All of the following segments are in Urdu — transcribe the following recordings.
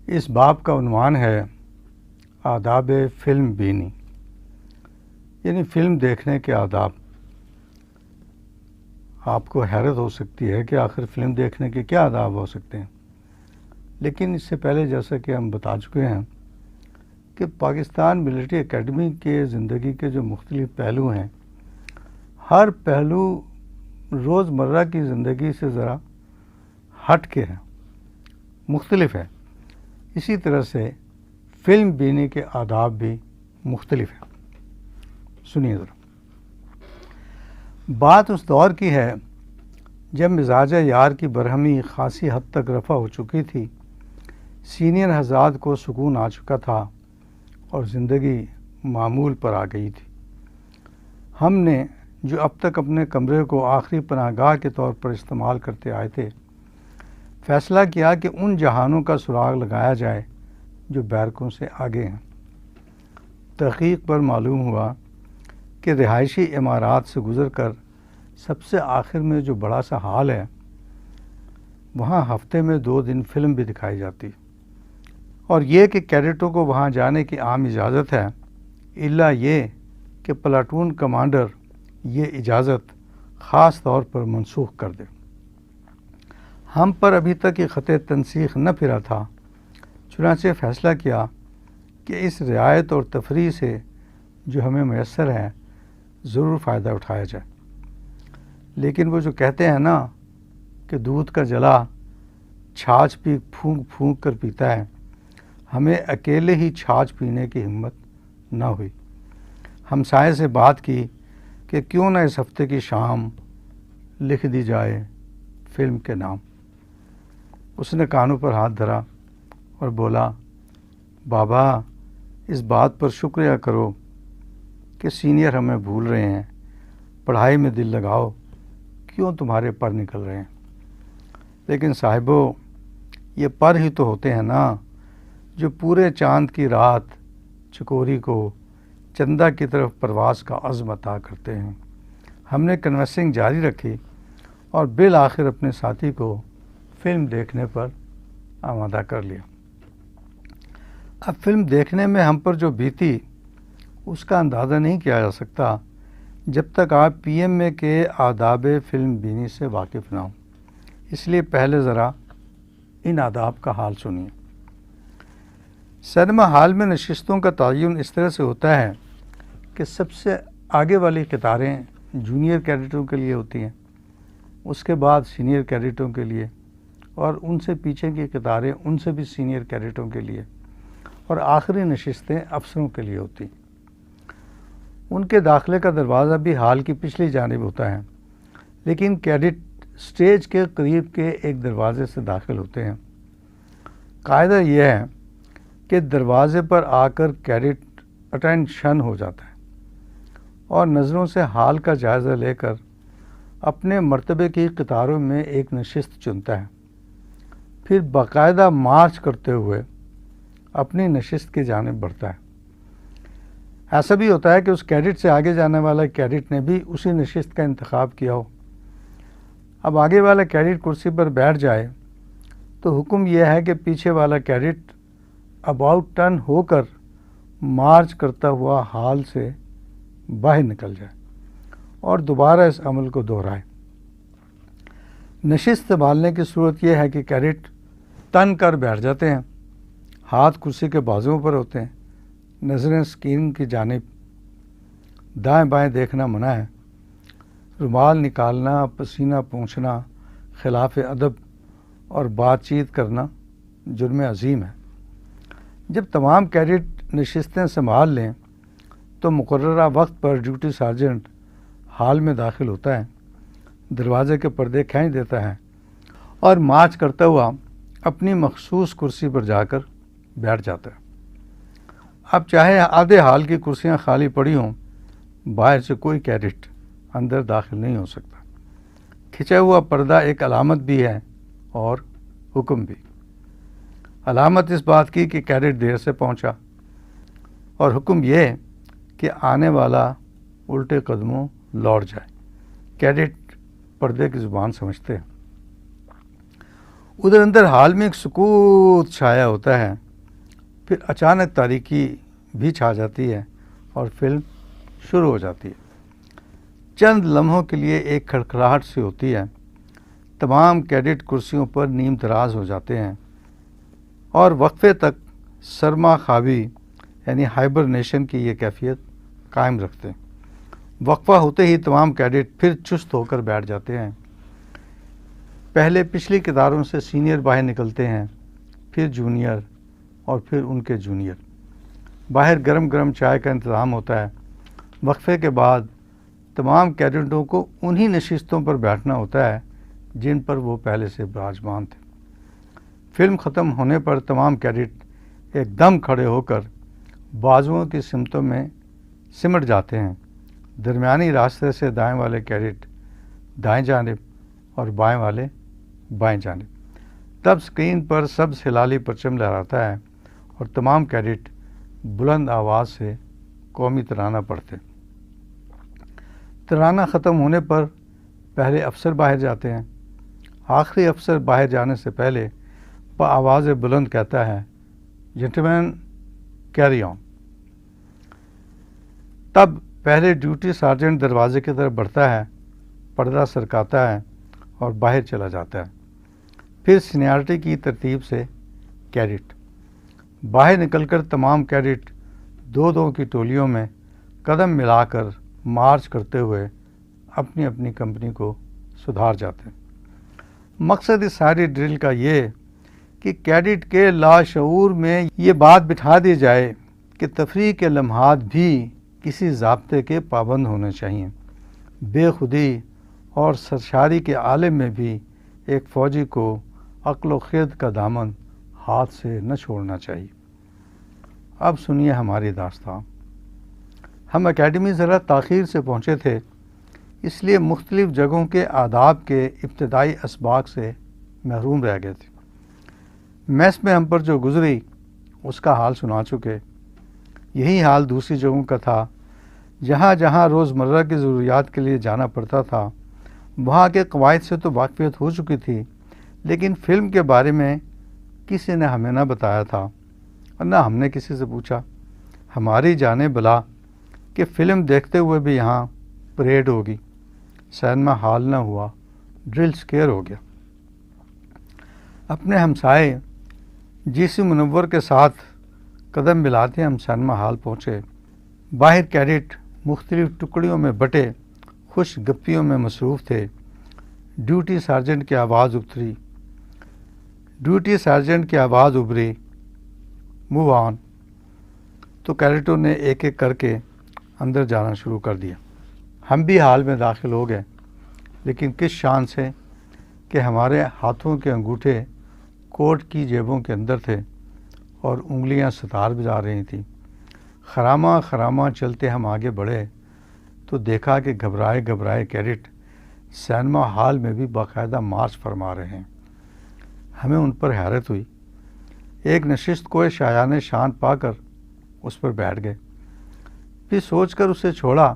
اس باب کا عنوان ہے آداب فلم بینی، یعنی فلم دیکھنے کے آداب۔ آپ کو حیرت ہو سکتی ہے کہ آخر فلم دیکھنے کے کیا آداب ہو سکتے ہیں، لیکن اس سے پہلے جیسا کہ ہم بتا چکے ہیں کہ پاکستان ملٹری اکیڈمی کے زندگی کے جو مختلف پہلو ہیں، ہر پہلو روزمرہ کی زندگی سے ذرا ہٹ کے ہیں، مختلف ہے۔ اسی طرح سے فلم بینی کے آداب بھی مختلف ہیں۔ سنیے ذرا۔ بات اس دور کی ہے جب مزاج یار کی برہمی خاصی حد تک رفع ہو چکی تھی، سینئر حضرات کو سکون آ چکا تھا اور زندگی معمول پر آ گئی تھی۔ ہم نے جو اب تک اپنے کمرے کو آخری پناہ گاہ کے طور پر استعمال کرتے آئے تھے، فیصلہ کیا کہ ان جہانوں کا سراغ لگایا جائے جو بیرکوں سے آگے ہیں۔ تحقیق پر معلوم ہوا کہ رہائشی عمارات سے گزر کر سب سے آخر میں جو بڑا سا ہال ہے، وہاں ہفتے میں 2 دن فلم بھی دکھائی جاتی، اور یہ کہ کیڈٹوں کو وہاں جانے کی عام اجازت ہے، الا یہ کہ پلاٹون کمانڈر یہ اجازت خاص طور پر منسوخ کر دے۔ ہم پر ابھی تک یہ خط تنسیخ نہ پھرا تھا، چنانچہ فیصلہ کیا کہ اس رعایت اور تفریح سے جو ہمیں میسر ہے ضرور فائدہ اٹھایا جائے۔ لیکن وہ جو کہتے ہیں نا کہ دودھ کا جلا چھاچھ بھی پھونک پھونک کر پیتا ہے، ہمیں اکیلے ہی چھاچھ پینے کی ہمت نہ ہوئی۔ ہمسائے سے بات کی کہ کیوں نہ اس ہفتے کی شام لکھ دی جائے فلم کے نام۔ اس نے کانوں پر ہاتھ دھرا اور بولا، بابا اس بات پر شکریہ کرو کہ سینئر ہمیں بھول رہے ہیں، پڑھائی میں دل لگاؤ، کیوں تمہارے پر نکل رہے ہیں۔ لیکن صاحبو، یہ پر ہی تو ہوتے ہیں نا جو پورے چاند کی رات چکوری کو چندہ کی طرف پرواز کا عزم عطا کرتے ہیں۔ ہم نے کنوینسنگ جاری رکھی اور بالآخر اپنے ساتھی کو فلم دیکھنے پر آمادہ کر لیا۔ اب فلم دیکھنے میں ہم پر جو بیتی اس کا اندازہ نہیں کیا جا سکتا جب تک آپ پی ایم اے کے آداب فلم بینی سے واقف نہ ہوں۔ اس لیے پہلے ذرا ان آداب کا حال سنیے۔ سینما ہال میں نشستوں کا تعین اس طرح سے ہوتا ہے کہ سب سے آگے والی قطاریں جونیئر کیڈٹوں کے لیے ہوتی ہیں، اس کے بعد سینئر کیڈٹوں کے لیے، اور ان سے پیچھے کی قطاریں ان سے بھی سینئر کیڈٹوں کے لیے، اور آخری نشستیں افسروں کے لیے ہوتی ہیں۔ ان کے داخلے کا دروازہ بھی ہال کی پچھلی جانب ہوتا ہے، لیکن کیڈٹ سٹیج کے قریب کے ایک دروازے سے داخل ہوتے ہیں۔ قاعدہ یہ ہے کہ دروازے پر آ کر کیڈٹ اٹینشن ہو جاتا ہے اور نظروں سے ہال کا جائزہ لے کر اپنے مرتبے کی قطاروں میں ایک نشست چنتا ہے، پھر باقاعدہ مارچ کرتے ہوئے اپنی نشست کی جانب بڑھتا ہے۔ ایسا بھی ہوتا ہے کہ اس کیڈٹ سے آگے جانے والا کیڈٹ نے بھی اسی نشست کا انتخاب کیا ہو۔ اب آگے والا کیڈٹ کرسی پر بیٹھ جائے تو حکم یہ ہے کہ پیچھے والا کیڈٹ اباؤٹ ٹرن ہو کر مارچ کرتا ہوا ہال سے باہر نکل جائے اور دوبارہ اس عمل کو دہرائے۔ نشست سنبھالنے کی صورت یہ ہے کہ کیڈٹ تن کر بیٹھ جاتے ہیں، ہاتھ کرسی کے بازوؤں پر ہوتے ہیں، نظریں اسکرین کی جانب، دائیں بائیں دیکھنا منع ہے، رومال نکالنا، پسینہ پونچھنا خلاف ادب اور بات چیت کرنا جرم عظیم ہے۔ جب تمام کیڈٹ نشستیں سنبھال لیں تو مقررہ وقت پر ڈیوٹی سارجنٹ ہال میں داخل ہوتا ہے، دروازے کے پردے کھینچ دیتا ہے اور مارچ کرتا ہوا اپنی مخصوص کرسی پر جا کر بیٹھ جاتا ہے۔ اب چاہے آدھے ہال کی کرسیاں خالی پڑی ہوں، باہر سے کوئی کیڈٹ اندر داخل نہیں ہو سکتا۔ کھنچا ہوا پردہ ایک علامت بھی ہے اور حکم بھی۔ علامت اس بات کی کہ کیڈٹ دیر سے پہنچا، اور حکم یہ کہ آنے والا الٹے قدموں لوٹ جائے۔ کیڈٹ پردے کی زبان سمجھتے ہیں۔ ادھر اندر حال میں ایک سکوت چھایا ہوتا ہے، پھر اچانک تاریکی بھی چھا جاتی ہے اور فلم شروع ہو جاتی ہے۔ چند لمحوں کے لیے ایک کھڑکھڑاہٹ سی ہوتی ہے، تمام کیڈٹ کرسیوں پر نیم دراز ہو جاتے ہیں اور وقفے تک سرما خوابی یعنی ہائبرنیشن کی یہ کیفیت قائم رکھتے ہیں۔ وقفہ ہوتے ہی تمام کیڈٹ پھر چست ہو کر بیٹھ جاتے ہیں۔ پہلے پچھلی قطاروں سے سینئر باہر نکلتے ہیں، پھر جونیئر اور پھر ان کے جونیئر۔ باہر گرم گرم چائے کا انتظام ہوتا ہے۔ وقفے کے بعد تمام کیڈٹوں کو انہی نشستوں پر بیٹھنا ہوتا ہے جن پر وہ پہلے سے براجمان تھے۔ فلم ختم ہونے پر تمام کیڈٹ ایک دم کھڑے ہو کر بازوؤں کی سمتوں میں سمٹ جاتے ہیں۔ درمیانی راستے سے دائیں والے کیڈٹ دائیں جانب اور بائیں والے بائیں جانب۔ تب اسکرین پر سبز ہلالی پرچم لہراتا ہے اور تمام کیڈٹ بلند آواز سے قومی ترانہ پڑھتے۔ ترانہ ختم ہونے پر پہلے افسر باہر جاتے ہیں۔ آخری افسر باہر جانے سے پہلے بآواز بلند کہتا ہے، جنٹلمین کیری آن۔ تب پہلے ڈیوٹی سارجنٹ دروازے کی طرف بڑھتا ہے، پردہ سرکاتا ہے اور باہر چلا جاتا ہے۔ پھر سینیارٹی کی ترتیب سے کیڈٹ باہر نکل کر تمام کیڈٹ دو دو کی ٹولیوں میں قدم ملا کر مارچ کرتے ہوئے اپنی اپنی کمپنی کو سدھار جاتے ہیں۔ مقصد اس ساری ڈرل کا یہ کہ کیڈٹ کے لاشعور میں یہ بات بٹھا دی جائے کہ تفریح کے لمحات بھی کسی ضابطے کے پابند ہونے چاہئیں۔ بے خودی اور سرشاری کے عالم میں بھی ایک فوجی کو عقل و خرد کا دامن ہاتھ سے نہ چھوڑنا چاہیے۔ اب سنیے ہماری داستان۔ ہم اکیڈمی ذرا تاخیر سے پہنچے تھے، اس لیے مختلف جگہوں کے آداب کے ابتدائی اسباق سے محروم رہ گئے تھے۔ میس میں ہم پر جو گزری اس کا حال سنا چکے۔ یہی حال دوسری جگہوں کا تھا۔ جہاں جہاں روزمرہ کی ضروریات کے لیے جانا پڑتا تھا وہاں کے قواعد سے تو واقفیت ہو چکی تھی، لیکن فلم کے بارے میں کسی نے ہمیں نہ بتایا تھا اور نہ ہم نے کسی سے پوچھا۔ ہماری جانے بلا کہ فلم دیکھتے ہوئے بھی یہاں پریڈ ہوگی، سینما ہال نہ ہوا، ڈرل سکیئر ہو گیا۔ اپنے ہمسائے جی سی منور کے ساتھ قدم ملاتے ہم سینما ہال پہنچے۔ باہر کیڈٹ مختلف ٹکڑیوں میں بٹے خوش گپیوں میں مصروف تھے۔ ڈیوٹی سارجنٹ کی آواز ابھری، موو آن، تو کیڈٹوں نے ایک ایک کر کے اندر جانا شروع کر دیا۔ ہم بھی ہال میں داخل ہو گئے، لیکن کس شان سے کہ ہمارے ہاتھوں کے انگوٹھے کوٹ کی جیبوں کے اندر تھے اور انگلیاں ستار بجا رہی تھیں۔ خرامہ خرامہ چلتے ہم آگے بڑھے تو دیکھا کہ گھبرائے کیڈٹ سینما ہال میں بھی باقاعدہ مارچ فرما رہے ہیں۔ ہمیں ان پر حیرت ہوئی۔ ایک نشست کو شایان شان پا کر اس پر بیٹھ گئے، پھر سوچ کر اسے چھوڑا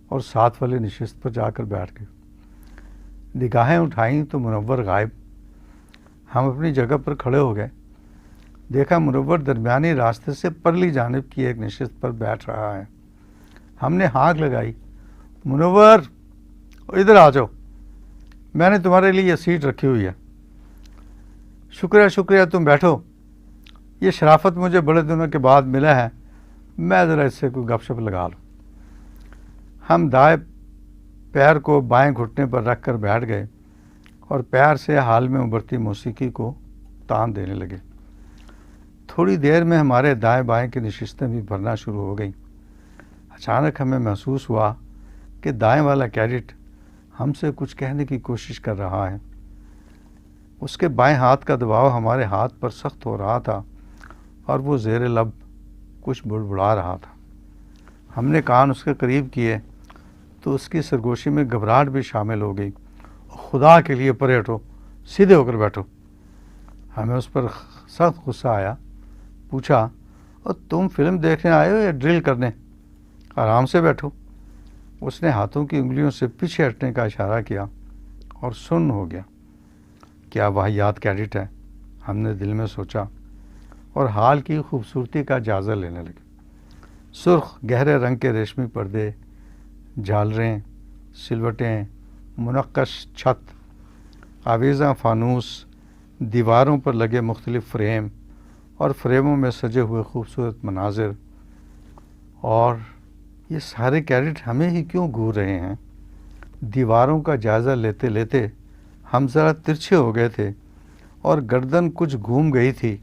اور ساتھ والے نشست پر جا کر بیٹھ گئے۔ نگاہیں اٹھائیں تو منور غائب۔ ہم اپنی جگہ پر کھڑے ہو گئے، دیکھا منور درمیانی راستے سے پرلی جانب کی ایک نشست پر بیٹھ رہا ہے۔ ہم نے ہانک لگائی، منور ادھر آ جاؤ، میں نے تمہارے لیے یہ سیٹ رکھی ہوئی ہے۔ شکریہ تم بیٹھو، یہ شرافت مجھے بڑے دنوں کے بعد ملا ہے، میں ذرا اس سے کوئی گپ شپ لگا لوں۔ ہم دائیں پیر کو بائیں گھٹنے پر رکھ کر بیٹھ گئے اور پیر سے حال میں ابھرتی موسیقی کو تان دینے لگے۔ تھوڑی دیر میں ہمارے دائیں بائیں کی نشستیں بھی بھرنا شروع ہو گئیں۔ اچانک ہمیں محسوس ہوا کہ دائیں والا کیڈٹ ہم سے کچھ کہنے کی کوشش کر رہا ہے۔ اس کے بائیں ہاتھ کا دباؤ ہمارے ہاتھ پر سخت ہو رہا تھا اور وہ زیر لب کچھ بڑبڑا رہا تھا۔ ہم نے کان اس کے قریب کیے تو اس کی سرگوشی میں گھبراہٹ بھی شامل ہو گئی۔ خدا کے لیے پرے ہٹو، سیدھے ہو کر بیٹھو۔ ہمیں اس پر سخت غصہ آیا۔ پوچھا، اور تم فلم دیکھنے آئے ہو یا ڈرل کرنے؟ آرام سے بیٹھو۔ اس نے ہاتھوں کی انگلیوں سے پیچھے ہٹنے کا اشارہ کیا اور سن ہو گیا۔ کیا واحیات کیڈٹ ہے، ہم نے دل میں سوچا اور حال کی خوبصورتی کا جائزہ لینے لگے۔ سرخ گہرے رنگ کے ریشمی پردے، جھالریں، سلوٹیں، منقش چھت، آویزاں فانوس، دیواروں پر لگے مختلف فریم اور فریموں میں سجے ہوئے خوبصورت مناظر، اور یہ سارے کیڈٹ ہمیں ہی کیوں گھور رہے ہیں؟ دیواروں کا جائزہ لیتے لیتے ہم ذرا ترچھے ہو گئے تھے اور گردن کچھ گھوم گئی تھی۔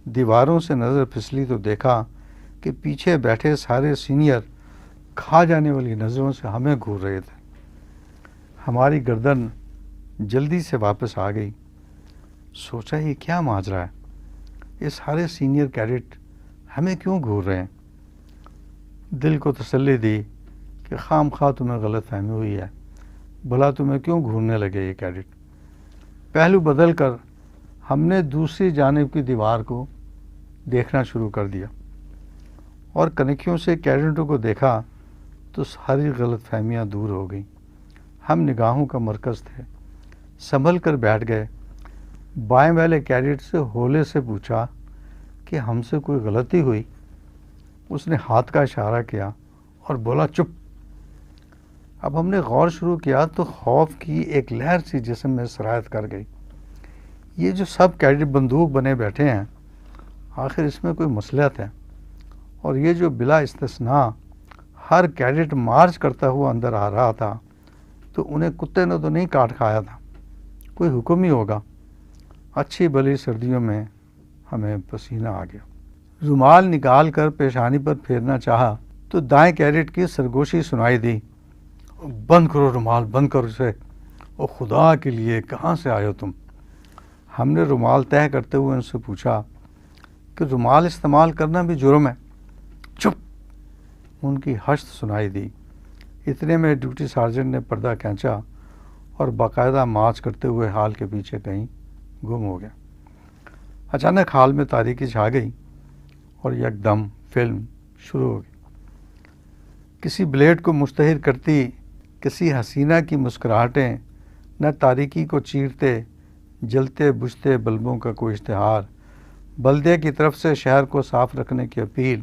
دیواروں سے نظر پھسلی تو دیکھا کہ پیچھے بیٹھے سارے سینئر کھا جانے والی نظروں سے ہمیں گھور رہے تھے۔ ہماری گردن جلدی سے واپس آ گئی۔ سوچا یہ کیا ماجرا ہے؟ یہ سارے سینئر کیڈٹ ہمیں کیوں گھور رہے ہیں؟ دل کو تسلی دی کہ خام خواہ تمہیں غلط فہمی ہوئی ہے، بھلا تمہیں کیوں گھورنے لگے یہ کیڈٹ؟ پہلو بدل کر ہم نے دوسری جانب کی دیوار کو دیکھنا شروع کر دیا اور کنکھیوں سے کیڈٹوں کو دیکھا تو ساری غلط فہمیاں دور ہو گئیں۔ ہم نگاہوں کا مرکز تھے۔ سنبھل کر بیٹھ گئے۔ بائیں والے کیڈٹ سے ہولے سے پوچھا کہ ہم سے کوئی غلطی ہوئی؟ اس نے ہاتھ کا اشارہ کیا اور بولا چپ۔ اب ہم نے غور شروع کیا تو خوف کی ایک لہر سی جسم میں سرایت کر گئی۔ یہ جو سب کیڈٹ بندوق بنے بیٹھے ہیں، آخر اس میں کوئی مصلحت ہے؟ اور یہ جو بلا استثناء ہر کیڈٹ مارچ کرتا ہوا اندر آ رہا تھا، تو انہیں کتے نے تو نہیں کاٹ کھایا تھا، کوئی حکم ہی ہوگا۔ اچھی بلی سردیوں میں ہمیں پسینہ آ گیا۔ رومال نکال کر پیشانی پر پھیرنا چاہا تو دائیں کیڈٹ کی سرگوشی سنائی دی، بند کرو رومال، بند کرو اسے، او خدا کے لیے کہاں سے آئے ہو تم؟ ہم نے رومال طے کرتے ہوئے ان سے پوچھا کہ رومال استعمال کرنا بھی جرم ہے؟ چپ، ان کی ہشت سنائی دی۔ اتنے میں ڈیوٹی سارجنٹ نے پردہ کھینچا اور باقاعدہ مارچ کرتے ہوئے ہال کے پیچھے کہیں گم ہو گیا۔ اچانک ہال میں تاریکی چھا گئی اور یکدم فلم شروع ہو گئی۔ کسی بلیڈ کو مشتہر کرتی کسی حسینہ کی مسکراہٹیں، نہ تاریکی کو چیرتے جلتے بجھتے بلبوں کا کوئی اشتہار، بلدیہ کی طرف سے شہر کو صاف رکھنے کی اپیل،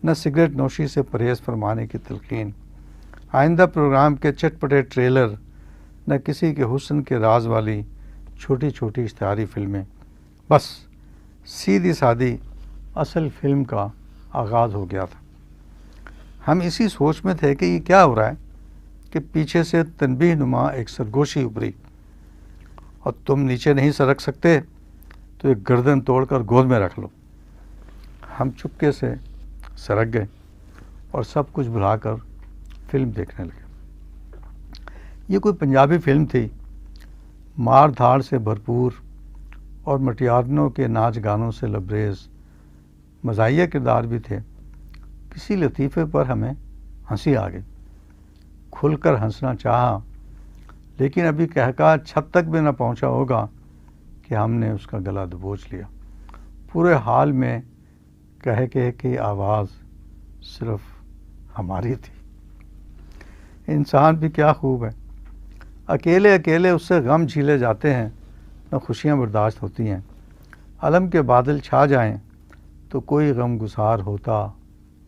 نہ سگریٹ نوشی سے پرہیز فرمانے کی تلقین، آئندہ پروگرام کے چٹپٹے ٹریلر، نہ کسی کے حسن کے راز والی چھوٹی چھوٹی اشتہاری فلمیں۔ بس سیدھی سادی اصل فلم کا آغاز ہو گیا تھا۔ ہم اسی سوچ میں تھے کہ یہ کیا ہو رہا ہے کہ پیچھے سے تنبیہ نما ایک سرگوشی ابھری، اور تم نیچے نہیں سرک سکتے تو ایک گردن توڑ کر گود میں رکھ لو۔ ہم چپکے سے سرک گئے اور سب کچھ بھلا کر فلم دیکھنے لگے۔ یہ کوئی پنجابی فلم تھی، مار دھاڑ سے بھرپور اور مٹیارنوں کے ناچ گانوں سے لبریز، مزاحیہ کردار بھی تھے۔ کسی لطیفے پر ہمیں ہنسی آ گئی، کھل کر ہنسنا چاہا، لیکن ابھی کہکا چھت تک بھی نہ پہنچا ہوگا کہ ہم نے اس کا گلا دبوچ لیا۔ پورے حال میں کہہ کہہ کی آواز صرف ہماری تھی۔ انسان بھی کیا خوب ہے، اکیلے اکیلے اس سے غم جھیلے جاتے ہیں، نہ خوشیاں برداشت ہوتی ہیں۔ علم کے بادل چھا جائیں تو کوئی غم گسار ہوتا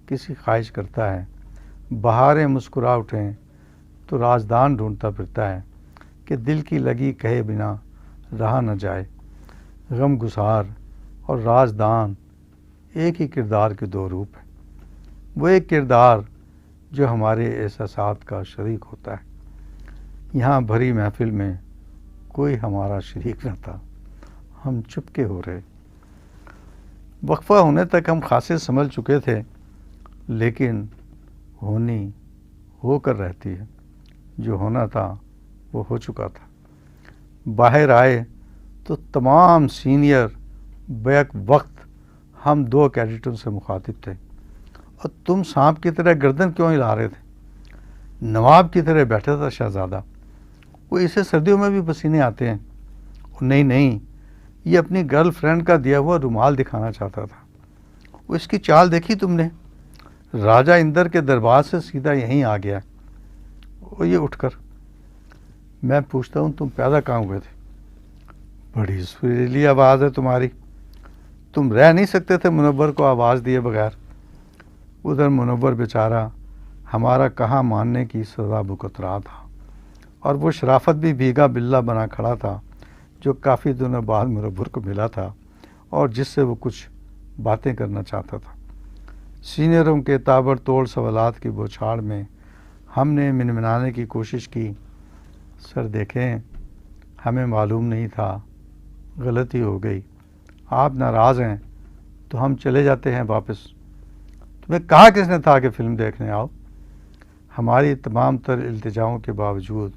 کسی خواہش کرتا ہے، بہاریں مسکرا اٹھیں تو رازدان ڈھونڈتا پھرتا ہے کہ دل کی لگی کہے بنا رہا نہ جائے۔ غم گسار اور رازدان ایک ہی کردار کے دو روپ ہیں۔ وہ ایک کردار جو ہمارے احساسات کا شریک ہوتا ہے۔ یہاں بھری محفل میں کوئی ہمارا شریک نہ تھا، ہم چپکے ہو رہے۔ وقفہ ہونے تک ہم خاصے سنبھل چکے تھے، لیکن ہونی ہو کر رہتی ہے، جو ہونا تھا وہ ہو چکا تھا۔ باہر آئے تو تمام سینئر بیک وقت ہم دو کیڈٹوں سے مخاطب تھے، اور تم سانپ کی طرح گردن کیوں ہلا رہے تھے؟ نواب کی طرح بیٹھا تھا شہزادہ، وہ اسے سردیوں میں بھی پسینے آتے ہیں۔ نہیں، یہ اپنی گرل فرینڈ کا دیا ہوا رومال دکھانا چاہتا تھا۔ وہ اس کی چال دیکھی تم نے؟ راجہ اندر کے دربار سے سیدھا یہیں آ گیا۔ وہ یہ اٹھ کر، میں پوچھتا ہوں تم پیدا کہاں ہوئے تھے؟ بڑی سریلی آواز ہے تمہاری، تم رہ نہیں سکتے تھے منور کو آواز دیے بغیر؟ ادھر منور بیچارہ ہمارا کہاں ماننے کی سزا بھگت رہا تھا، اور وہ شرافت بھی بھیگا بلا بنا کھڑا تھا جو کافی دنوں بعد منور کو ملا تھا اور جس سے وہ کچھ باتیں کرنا چاہتا تھا۔ سینئروں کے تابڑ توڑ سوالات کی بوچھاڑ میں ہم نے منمنانے کی کوشش کی، سر دیکھیں ہمیں معلوم نہیں تھا، غلطی ہو گئی، آپ ناراض ہیں تو ہم چلے جاتے ہیں واپس۔ تمہیں کہا کس نے تھا کہ فلم دیکھنے آؤ؟ ہماری تمام تر التجاؤں کے باوجود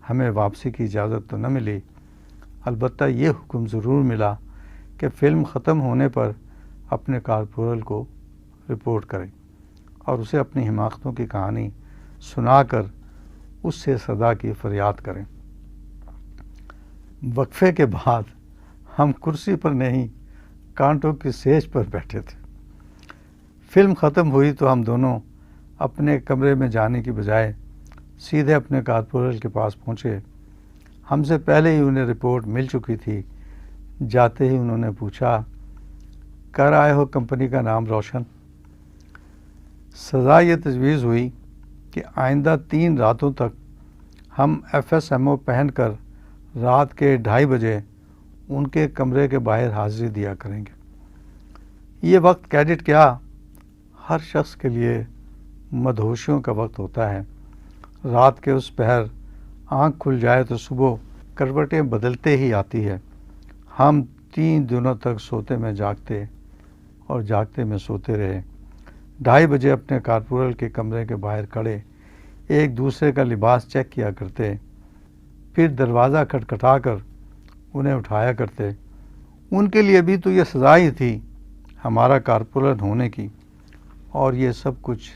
ہمیں واپسی کی اجازت تو نہ ملی، البتہ یہ حکم ضرور ملا کہ فلم ختم ہونے پر اپنے کارپورل کو رپورٹ کریں اور اسے اپنی حماقتوں کی کہانی سنا کر اس سے سزا کی فریاد کریں۔ وقفے کے بعد ہم کرسی پر نہیں کانٹوں کی سیج پر بیٹھے تھے۔ فلم ختم ہوئی تو ہم دونوں اپنے کمرے میں جانے کی بجائے سیدھے اپنے کارپورل کے پاس پہنچے۔ ہم سے پہلے ہی انہیں رپورٹ مل چکی تھی۔ جاتے ہی انہوں نے پوچھا، کر آئے ہو کمپنی کا نام روشن؟ سزا یہ تجویز ہوئی کہ آئندہ 3 راتوں تک ہم FSMO پہن کر رات کے 2:30 بجے ان کے کمرے کے باہر حاضری دیا کریں گے۔ یہ وقت کیڈٹ کیا، ہر شخص کے لیے مدہوشیوں کا وقت ہوتا ہے۔ رات کے اس پہر آنکھ کھل جائے تو صبح کروٹیں بدلتے ہی آتی ہے۔ ہم 3 دنوں تک سوتے میں جاگتے اور جاگتے میں سوتے رہے۔ 2:30 بجے اپنے کارپورل کے کمرے کے باہر کھڑے ایک دوسرے کا لباس چیک کیا کرتے، پھر دروازہ کھٹکھٹا کر انہیں اٹھایا کرتے۔ ان کے لیے بھی تو یہ سزا ہی تھی ہمارا کارپورل ہونے کی، اور یہ سب کچھ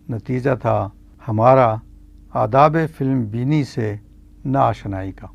نتیجہ تھا ہمارا آداب فلم بینی سے ناآشنائی کا۔